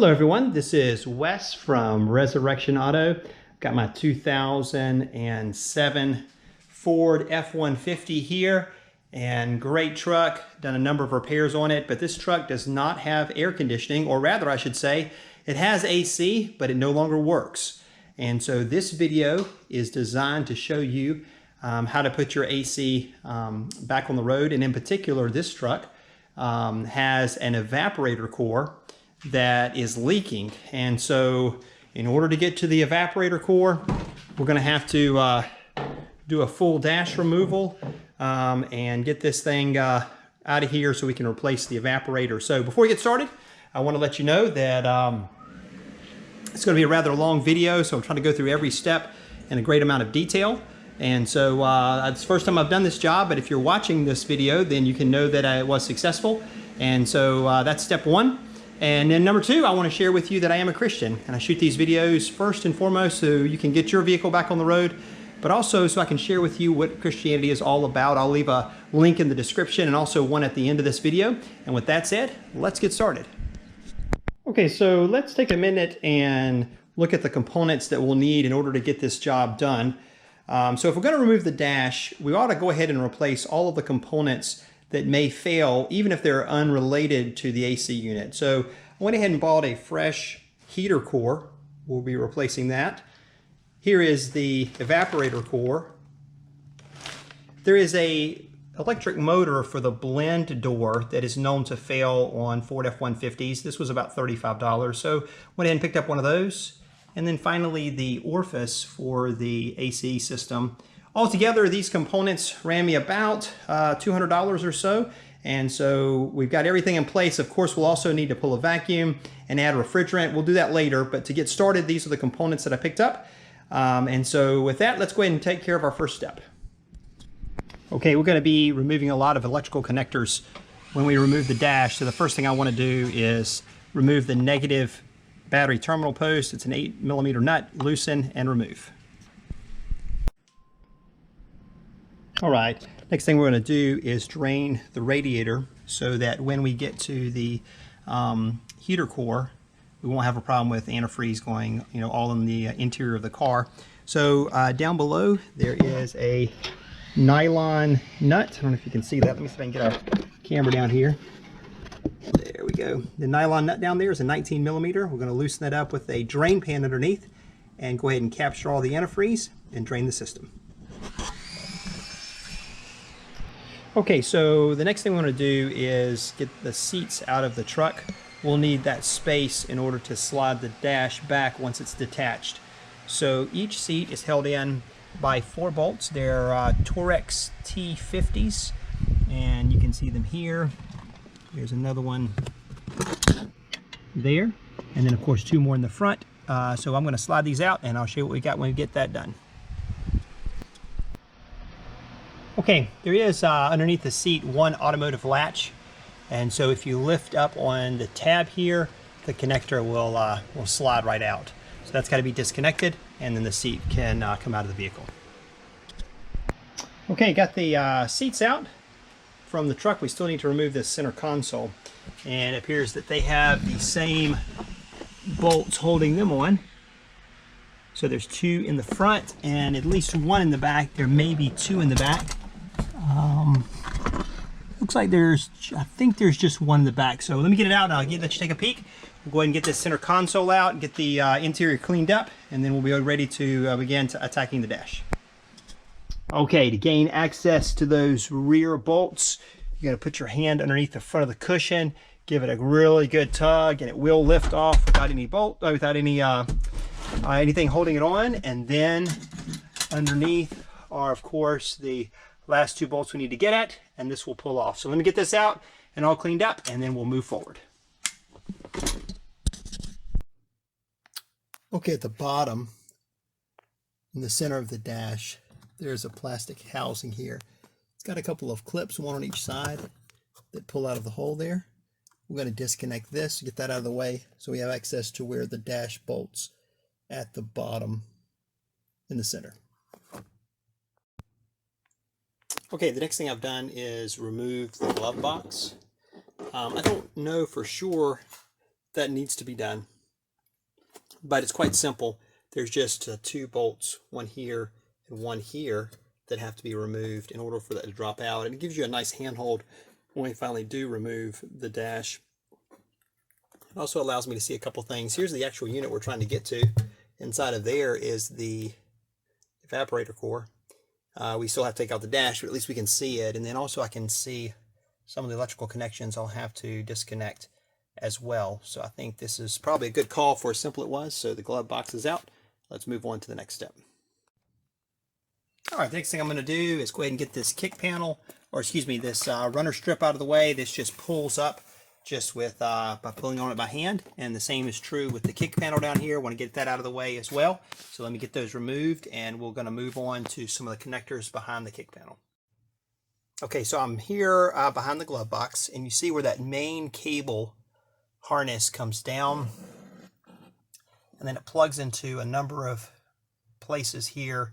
Hello everyone, this is Wes from Resurrection Auto. Got my 2007 Ford F150 here, and great truck. Done a number of repairs on it, but this truck does not have air conditioning, or rather I should say, it has AC, but it no longer works. And so this video is designed to show you how to put your AC back on the road, and in particular this truck has an evaporator core that is leaking. And so in order to get to the evaporator core, we're going to have to do a full dash removal and get this thing out of here so we can replace the evaporator. So before we get started, I want to let you know that it's going to be a rather long video, so I'm trying to go through every step in a great amount of detail. And so it's the first time I've done this job, but if you're watching this video, then you can know that I was successful. And so that's step one. And then number two, I want to share with you that I am a Christian, and I shoot these videos first and foremost so you can get your vehicle back on the road, but also so I can share with you what Christianity is all about. I'll leave a link in the description and also one at the end of this video. And with that said, let's get started. Okay, so let's take a minute and look at the components that we'll need in order to get this job done. So if we're going to remove the dash, we ought to go ahead and replace all of the components that may fail, even if they're unrelated to the AC unit. So I went ahead and bought a fresh heater core. We'll be replacing that. Here is the evaporator core. There is a electric motor for the blend door that is known to fail on Ford F-150s. This was about $35, so went ahead and picked up one of those. And then finally the orifice for the AC system. Altogether, these components ran me about $200 or so, and so we've got everything in place. Of course, we'll also need to pull a vacuum and add refrigerant. We'll do that later, but to get started, these are the components that I picked up. And so with that, let's go ahead and take care of our first step. Okay, we're going to be removing a lot of electrical connectors when we remove the dash. So the first thing I want to do is remove the negative battery terminal post. It's an 8mm nut. Loosen and remove. All right, next thing we're going to do is drain the radiator so that when we get to the heater core, we won't have a problem with antifreeze going, all in the interior of the car. So down below there is a nylon nut. I don't know if you can see that. Let me see if I can get our camera down here. There we go. The nylon nut down there is a 19mm. We're going to loosen that up with a drain pan underneath and go ahead and capture all the antifreeze and drain the system. Okay, so the next thing we want to do is get the seats out of the truck. We'll need that space in order to slide the dash back once it's detached. So each seat is held in by 4 bolts. They're Torex T50s, and you can see them here. There's another one there, and then of course 2 more in the front. So I'm going to slide these out, and I'll show you what we got when we get that done. Okay, there is underneath the seat one automotive latch, and so if you lift up on the tab here, the connector will slide right out. So that's got to be disconnected, and then the seat can come out of the vehicle. Okay, got the seats out from the truck. We still need to remove this center console, and it appears that they have the same bolts holding them on. So there's 2 in the front and at least 1 in the back. There may be 2 in the back. Looks like I think there's just 1 in the back. So let me get it out and I'll let you take a peek. We'll go ahead and get this center console out and get the interior cleaned up, and then we'll be ready to begin attacking the dash. Okay, to gain access to those rear bolts, you got to put your hand underneath the front of the cushion, give it a really good tug, and it will lift off without any anything holding it on. And then underneath are of course the last 2 bolts we need to get at, and this will pull off. So let me get this out and all cleaned up, and then we'll move forward. Okay, at the bottom in the center of the dash there's a plastic housing here. It's got a couple of clips, one on each side, that pull out of the hole there. We're going to disconnect this, get that out of the way, so we have access to where the dash bolts at the bottom in the center. Okay, the next thing I've done is remove the glove box. I don't know for sure that needs to be done. But it's quite simple. There's just 2 bolts, one here and one here, that have to be removed in order for that to drop out. And it gives you a nice handhold when we finally do remove the dash. It also allows me to see a couple things. Here's the actual unit we're trying to get to. Inside of there is the evaporator core. We still have to take out the dash, but at least we can see it. And then also I can see some of the electrical connections I'll have to disconnect as well. So I think this is probably a good call for as simple it was. So the glove box is out. Let's move on to the next step. All right, the next thing I'm going to do is go ahead and get this kick panel, or excuse me, this runner strip out of the way. This just pulls up just with by pulling on it by hand, and the same is true with the kick panel down here. I want to get that out of the way as well. So let me get those removed, and we're going to move on to some of the connectors behind the kick panel. Okay, so I'm here behind the glove box, and you see where that main cable harness comes down, and then it plugs into a number of places here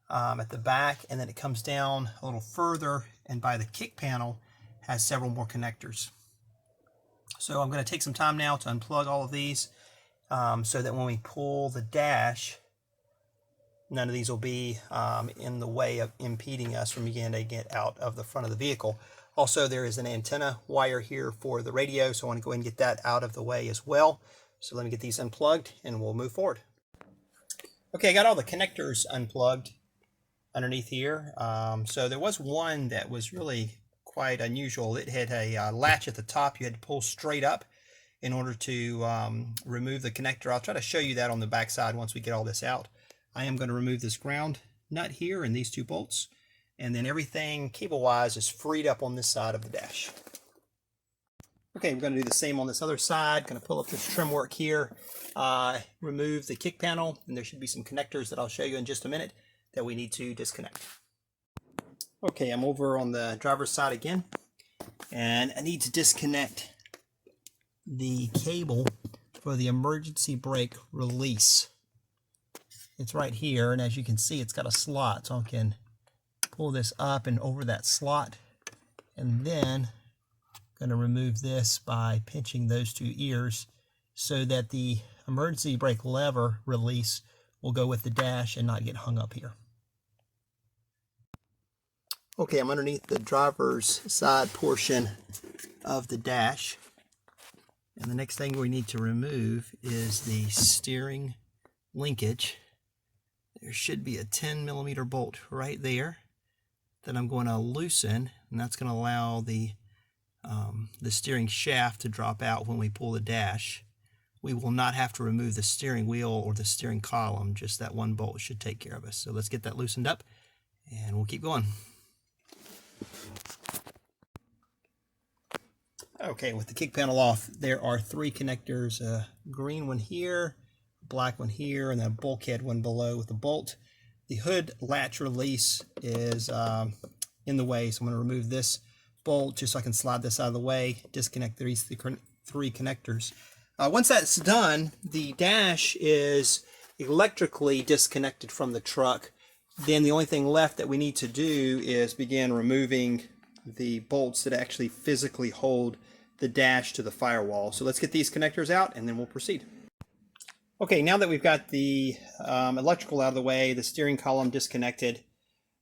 at the back, and then it comes down a little further, and by the kick panel has several more connectors. So I'm going to take some time now to unplug all of these so that when we pull the dash, none of these will be in the way of impeding us from beginning to get out of the front of the vehicle. Also, there is an antenna wire here for the radio, so I want to go ahead and get that out of the way as well. So let me get these unplugged and we'll move forward. Okay, I got all the connectors unplugged underneath here. So there was one that was really quite unusual. It had a latch at the top you had to pull straight up in order to remove the connector. I'll try to show you that on the back side once we get all this out. I am going to remove this ground nut here and these 2 bolts, and then everything cable wise is freed up on this side of the dash. Okay, we're going to do the same on this other side. Going to pull up this trim work here, remove the kick panel, and there should be some connectors that I'll show you in just a minute that we need to disconnect. Okay, I'm over on the driver's side again, and I need to disconnect the cable for the emergency brake release. It's right here, and as you can see, it's got a slot, so I can pull this up and over that slot, and then I'm going to remove this by pinching those 2 ears so that the emergency brake lever release will go with the dash and not get hung up here. Okay, I'm underneath the driver's side portion of the dash, and the next thing we need to remove is the steering linkage. There should be a 10mm bolt right there that I'm going to loosen, and that's going to allow the steering shaft to drop out when we pull the dash. We will not have to remove the steering wheel or the steering column, just that one bolt should take care of us. So let's get that loosened up and we'll keep going. Okay, with the kick panel off, there are 3 connectors, a green one here, a black one here, and then a bulkhead one below with a bolt. The hood latch release is in the way, so I'm going to remove this bolt just so I can slide this out of the way, disconnect these 3 connectors. Once that's done, the dash is electrically disconnected from the truck. Then the only thing left that we need to do is begin removing the bolts that actually physically hold the dash to the firewall. So let's get these connectors out and then we'll proceed. Okay, now that we've got the electrical out of the way, the steering column disconnected,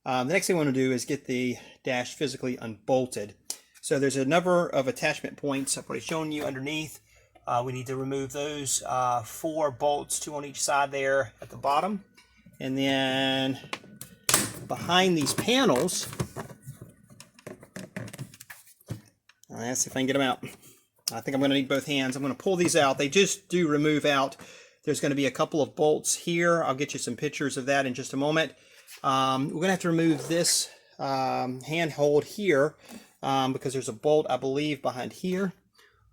the next thing I want to do is get the dash physically unbolted. So there's a number of attachment points I've already shown you underneath. We need to remove those 4 bolts, 2 on each side there at the bottom. And then behind these panels, let's see if I can get them out. I think I'm going to need both hands. I'm going to pull these out. They just do remove out. There's going to be a couple of bolts here. I'll get you some pictures of that in just a moment. We're going to have to remove this handhold here because there's a bolt, I believe, behind here.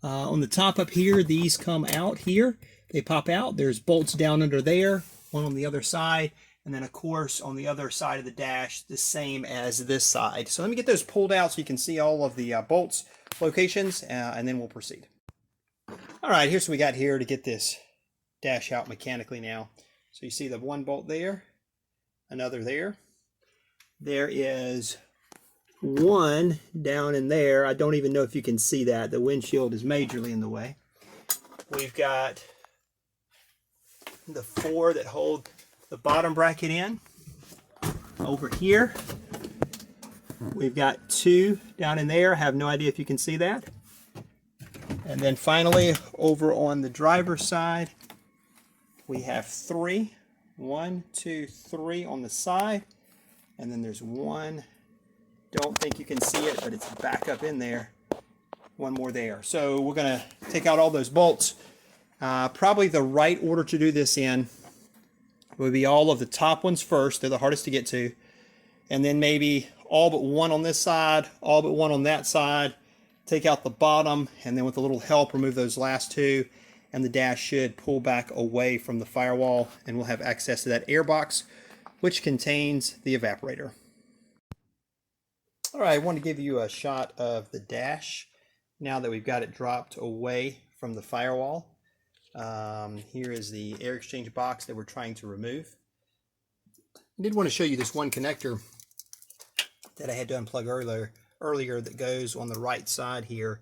On the top up here, these come out here. They pop out. There's bolts down under there, one on the other side, and then of course on the other side of the dash, the same as this side. So let me get those pulled out so you can see all of the bolts locations, and then we'll proceed. All right, here's what we got here to get this dash out mechanically now. So you see the one bolt there, another there. There is one down in there. I don't even know if you can see that. The windshield is majorly in the way. We've got the 4 that hold the bottom bracket in. Over here, we've got 2 down in there. I have no idea if you can see that. And then finally, over on the driver's side, we have 3. 1, 2, 3 on the side. And then there's 1. Don't think you can see it, but it's back up in there. 1 more there. So we're going to take out all those bolts. Probably the right order to do this in would be all of the top ones first. They're the hardest to get to. And then maybe all but 1 on this side, all but 1 on that side. Take out the bottom, and then with a little help, remove those last 2. And the dash should pull back away from the firewall, and we'll have access to that air box, which contains the evaporator. All right, I want to give you a shot of the dash now that we've got it dropped away from the firewall. Here is the air exchange box that we're trying to remove. I did want to show you this one connector that I had to unplug earlier that goes on the right side here.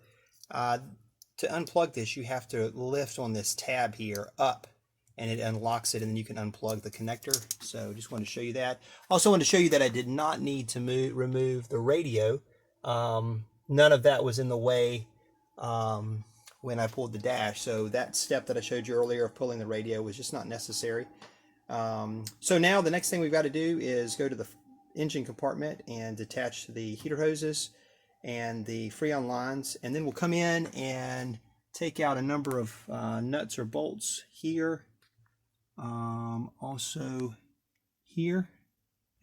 To unplug this, you have to lift on this tab here up, and it unlocks it, and then you can unplug the connector. So just wanted to show you that. Also wanted to show you that I did not need to remove the radio. None of that was in the way when I pulled the dash. So that step that I showed you earlier of pulling the radio was just not necessary. So now the next thing we've got to do is go to the engine compartment and detach the heater hoses and the Freon lines, and then we'll come in and take out a number of nuts or bolts here, also here,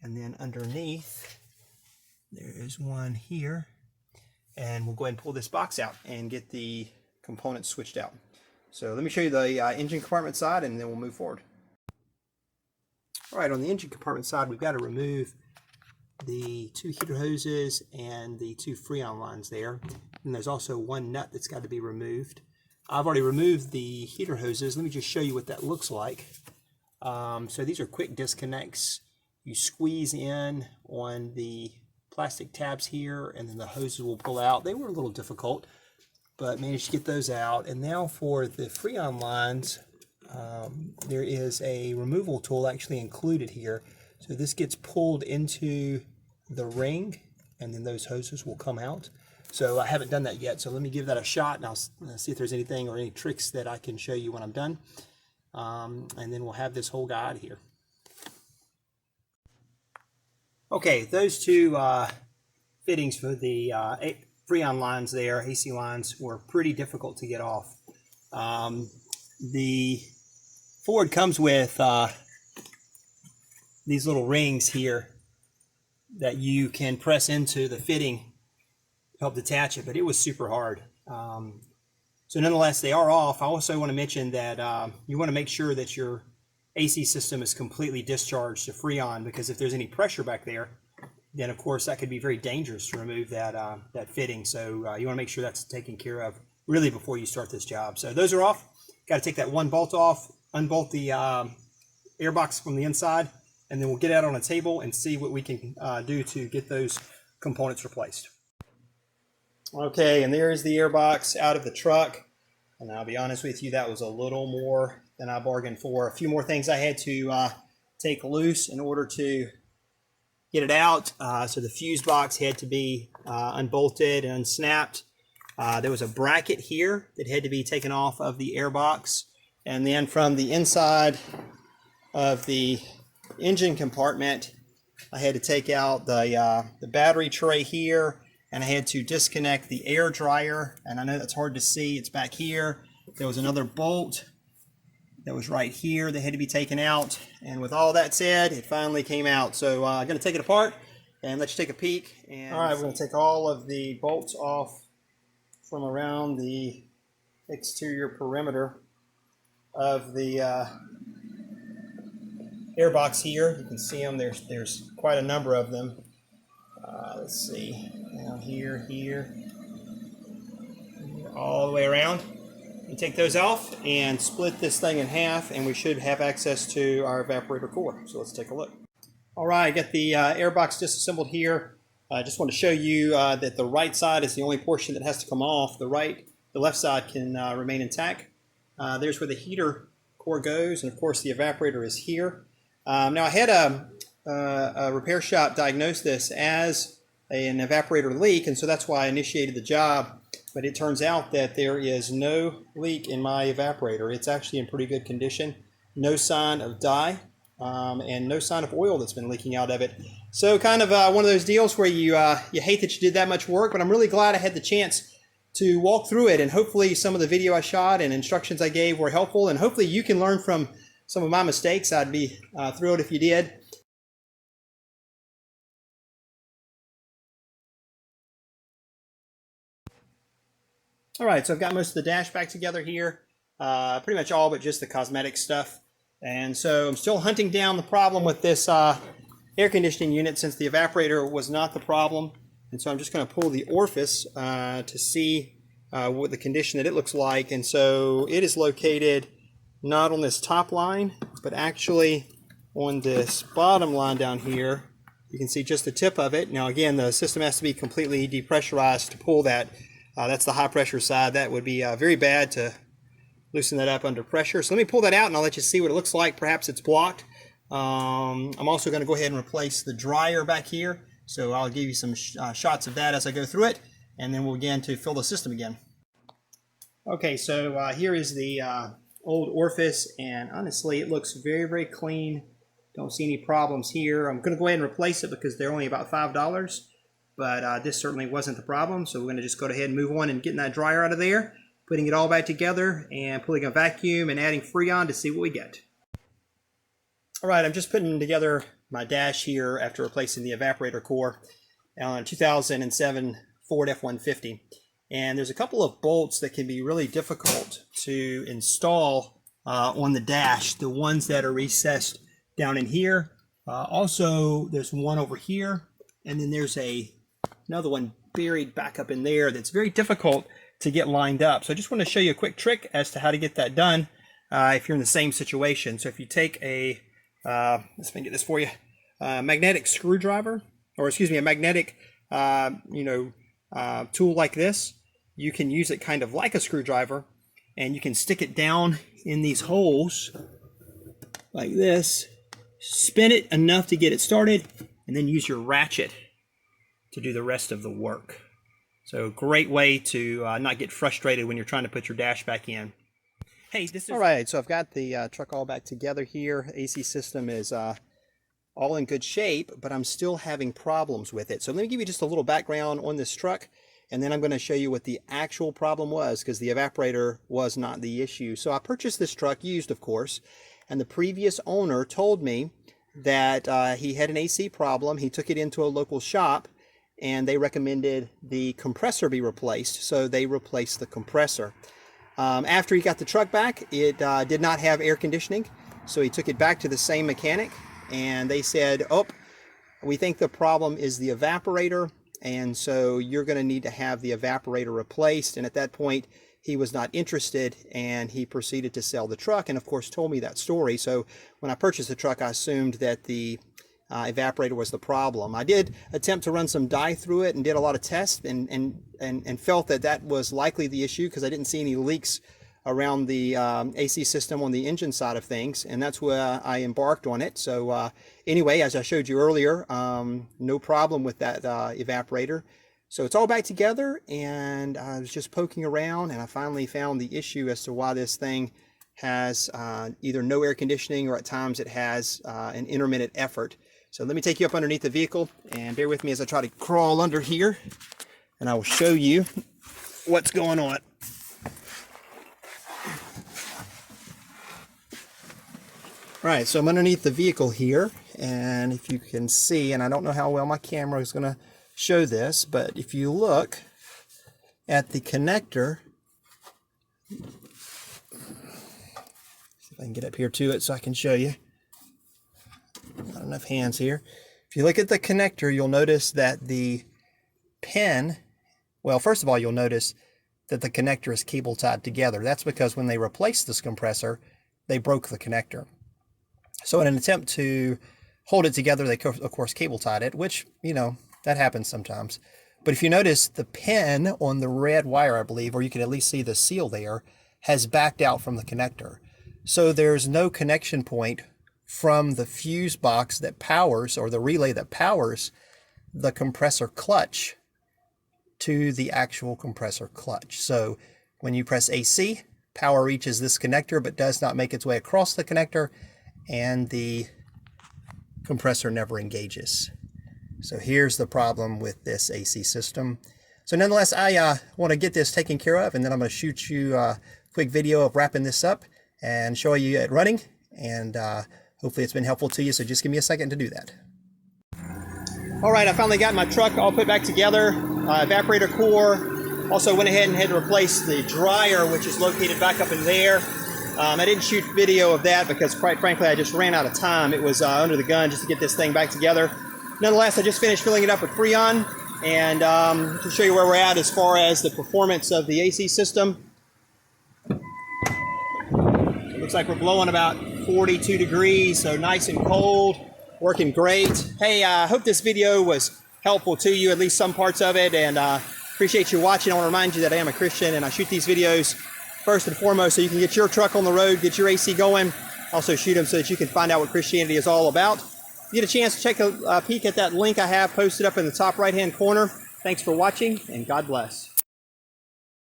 and then underneath there is one here, and we'll go ahead and pull this box out and get the components switched out. So let me show you the engine compartment side, and then we'll move forward. All right, on the engine compartment side, we've got to remove the 2 heater hoses and the 2 Freon lines there. And there's also 1 nut that's got to be removed. I've already removed the heater hoses. Let me just show you what that looks like. So these are quick disconnects. You squeeze in on the plastic tabs here, and then the hoses will pull out. They were a little difficult, but managed to get those out. And now for the Freon lines, there is a removal tool actually included here. So this gets pulled into the ring, and then those hoses will come out. So I haven't done that yet, so let me give that a shot, and I'll see if there's anything or any tricks that I can show you when I'm done. And then we'll have this whole guy out of here. Okay, those 2 fittings for the Freon lines there, AC lines, were pretty difficult to get off. The Ford comes with these little rings here that you can press into the fitting to help detach it, but it was super hard. So nonetheless, they are off. I also want to mention that you want to make sure that your AC system is completely discharged to Freon, because if there's any pressure back there, then of course that could be very dangerous to remove that that fitting. So you want to make sure that's taken care of really before you start this job. So those are off. Got to take that 1 bolt off, unbolt the air box from the inside, and then we'll get out on a table and see what we can do to get those components replaced. Okay, and there is the air box out of the truck. And I'll be honest with you, that was a little more than I bargained for. A few more things I had to take loose in order to get it out. So the fuse box had to be unbolted and unsnapped. There was a bracket here that had to be taken off of the air box. And then from the inside of the engine compartment, I had to take out the battery tray here, and I had to disconnect the air dryer. And I know that's hard to see, it's back here. There was another bolt that was right here that had to be taken out. And with all that said, it finally came out. So I'm going to take it apart and let you take a peek. And all right, we're going to take all of the bolts off from around the exterior perimeter of the air box here. You can see them. There's quite a number of them. Let's see, down here, all the way around. You take those off and split this thing in half, and we should have access to our evaporator cooler. So let's take a look. All right, I got the air box disassembled here. I just want to show you that the right side is the only portion that has to come off. The left side can remain intact. There's where the heater core goes, and of course the evaporator is here. Now I had a repair shop diagnose this as an evaporator leak, and so that's why I initiated the job. But it turns out that there is no leak in my evaporator. It's actually in pretty good condition. No sign of dye, and no sign of oil that's been leaking out of it. So kind of one of those deals where you hate that you did that much work, but I'm really glad I had the chance to walk through it, and hopefully some of the video I shot and instructions I gave were helpful, and hopefully you can learn from some of my mistakes. I'd be thrilled if you did. All right, so I've got most of the dash back together here, pretty much all but just the cosmetic stuff. And so I'm still hunting down the problem with this air conditioning unit, since the evaporator was not the problem. And so I'm just going to pull the orifice to see what the condition that it looks like. And so it is located not on this top line, but actually on this bottom line down here. You can see just the tip of it. Now again, the system has to be completely depressurized to pull that. That's the high pressure side. That would be very bad to loosen that up under pressure. So let me pull that out and I'll let you see what it looks like. Perhaps it's blocked. I'm also going to go ahead and replace the dryer back here. So I'll give you some shots of that as I go through it, and then we'll begin to fill the system again. Okay, so here is the old orifice, and honestly it looks very, very clean. Don't see any problems here. I'm going to go ahead and replace it because they're only about $5. But this certainly wasn't the problem, so we're going to just go ahead and move on and getting that dryer out of there, putting it all back together, and pulling a vacuum and adding Freon to see what we get. All right, I'm just putting together my dash here after replacing the evaporator core on a 2007 Ford F150. And there's a couple of bolts that can be really difficult to install on the dash, the ones that are recessed down in here. Also, there's one over here, and then there's another one buried back up in there that's very difficult to get lined up. So I just want to show you a quick trick as to how to get that done if you're in the same situation. So if you take a, let me get this for you, magnetic screwdriver, or excuse me, a magnetic tool like this, you can use it kind of like a screwdriver, and you can stick it down in these holes like this, spin it enough to get it started, and then use your ratchet to do the rest of the work. So great way to not get frustrated when you're trying to put your dash back in. Hey, this is... All right, so I've got the truck all back together here. AC system is all in good shape, but I'm still having problems with it. So let me give you just a little background on this truck, and then I'm going to show you what the actual problem was, because the evaporator was not the issue. So I purchased this truck used, of course, and the previous owner told me that he had an AC problem. He took it into a local shop, and they recommended the compressor be replaced, so they replaced the compressor. After he got the truck back, it did not have air conditioning, so he took it back to the same mechanic, and they said, oh, we think the problem is the evaporator, and so you're going to need to have the evaporator replaced. And at that point, he was not interested, and he proceeded to sell the truck, and of course told me that story. So when I purchased the truck, I assumed that the evaporator was the problem. I did attempt to run some dye through it and did a lot of tests, and felt that that was likely the issue, because I didn't see any leaks around the AC system on the engine side of things, and that's where I embarked on it. So anyway, as I showed you earlier, no problem with that evaporator. So it's all back together, and I was just poking around, and I finally found the issue as to why this thing has either no air conditioning, or at times it has an intermittent effort. So let me take you up underneath the vehicle, and bear with me as I try to crawl under here, and I will show you what's going on. All right, so I'm underneath the vehicle here, and if you can see, and I don't know how well my camera is going to show this, but if you look at the connector, see if I can get up here to it so I can show you. Not enough hands here. If you look at the connector, you'll notice that the pin, well, first of all, you'll notice that the connector is cable tied together. That's because when they replaced this compressor, they broke the connector. So in an attempt to hold it together, they of course cable tied it, which, you know, that happens sometimes. But if you notice the pin on the red wire, I believe, or you can at least see the seal there, has backed out from the connector. So there's no connection point from the fuse box that powers, or the relay that powers, the compressor clutch to the actual compressor clutch. So when you press AC, power reaches this connector but does not make its way across the connector, and the compressor never engages. So here's the problem with this AC system. So nonetheless, I want to get this taken care of, and then I'm going to shoot you a quick video of wrapping this up and show you it running, and hopefully it's been helpful to you. So just give me a second to do that. All right, I finally got my truck all put back together. Evaporator core. Also went ahead and had to replace the dryer, which is located back up in there. I didn't shoot video of that because, quite frankly, I just ran out of time. It was under the gun just to get this thing back together. Nonetheless, I just finished filling it up with Freon, and to show you where we're at as far as the performance of the AC system. It looks like we're blowing about 42 degrees, so nice and cold, working great. Hey, I hope this video was helpful to you, at least some parts of it, and appreciate you watching. I want to remind you that I am a Christian, and I shoot these videos first and foremost so you can get your truck on the road, get your AC going. Also shoot them so that you can find out what Christianity is all about. If you get a chance to take a peek at that link I have posted up in the top right-hand corner. Thanks for watching, and God bless.